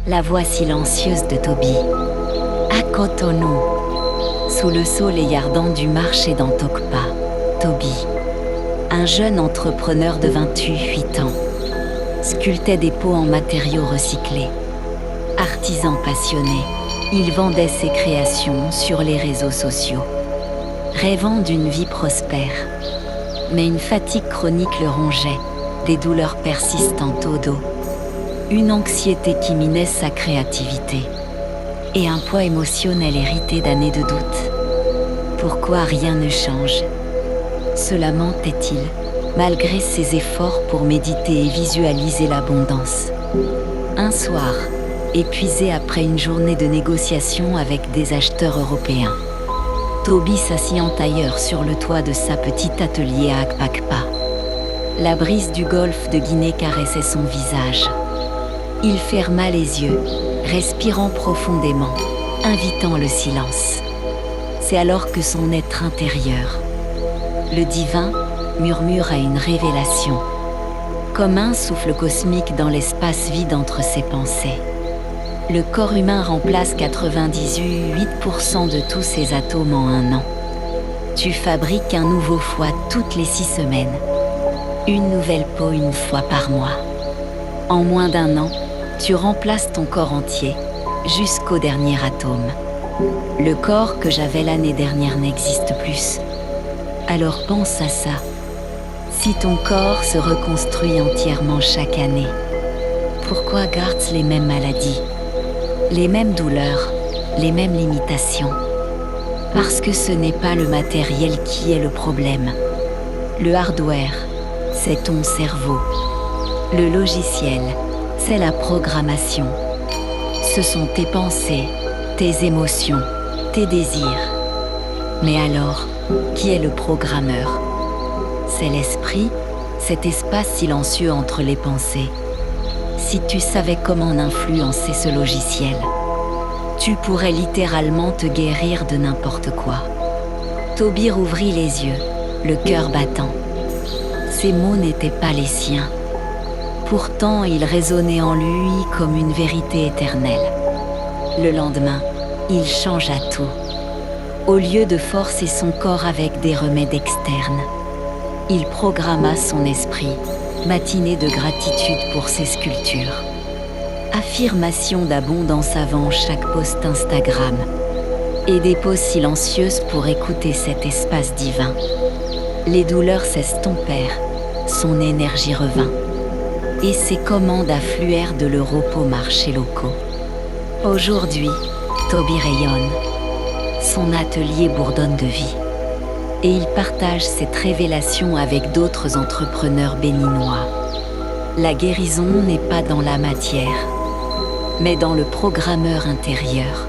La voix silencieuse de Toby. À Cotonou, sous le soleil ardent du marché d'Antokpa, Toby, un jeune entrepreneur de 28 ans, sculptait des pots en matériaux recyclés. Artisan passionné, il vendait ses créations sur les réseaux sociaux, rêvant d'une vie prospère. Mais une fatigue chronique le rongeait, des douleurs persistantes au dos, une anxiété qui minait sa créativité, et un poids émotionnel hérité d'années de doute. Pourquoi rien ne change? Se lamentait-il, malgré ses efforts pour méditer et visualiser l'abondance. Un soir, épuisé après une journée de négociations avec des acheteurs européens, Toby s'assit en tailleur sur le toit de sa petite atelier à Akpakpa. La brise du golfe de Guinée caressait son visage. Il ferma les yeux, respirant profondément, invitant le silence. C'est alors que son être intérieur, le divin, murmura une révélation, comme un souffle cosmique dans l'espace vide entre ses pensées. Le corps humain remplace 98% de tous ses atomes en un an. Tu fabriques un nouveau foie toutes les 6 semaines. Une nouvelle peau une fois par mois. En moins d'un an, tu remplaces ton corps entier, jusqu'au dernier atome. Le corps que j'avais l'année dernière n'existe plus. Alors pense à ça. Si ton corps se reconstruit entièrement chaque année, pourquoi gardes les mêmes maladies, les mêmes douleurs, les mêmes limitations? Parce que ce n'est pas le matériel qui est le problème. Le hardware, c'est ton cerveau. Le logiciel, c'est la programmation. Ce sont tes pensées, tes émotions, tes désirs. Mais alors, qui est le programmeur? C'est l'esprit, cet espace silencieux entre les pensées. Si tu savais comment influencer ce logiciel, tu pourrais littéralement te guérir de n'importe quoi. Toby rouvrit les yeux, le cœur battant. Ces mots n'étaient pas les siens. Pourtant, ils résonnaient en lui comme une vérité éternelle. Le lendemain, il changea tout. Au lieu de forcer son corps avec des remèdes externes, il programma son esprit, matiné de gratitude pour ses sculptures. Affirmation d'abondance avant chaque post Instagram, et des pauses silencieuses pour écouter cet espace divin. Les douleurs s'estompèrent, son énergie revint, et ses commandes affluèrent de l'Europe aux marchés locaux. Aujourd'hui, Toby rayonne. Son atelier bourdonne de vie. Et il partage cette révélation avec d'autres entrepreneurs béninois. La guérison n'est pas dans la matière, mais dans le programmeur intérieur.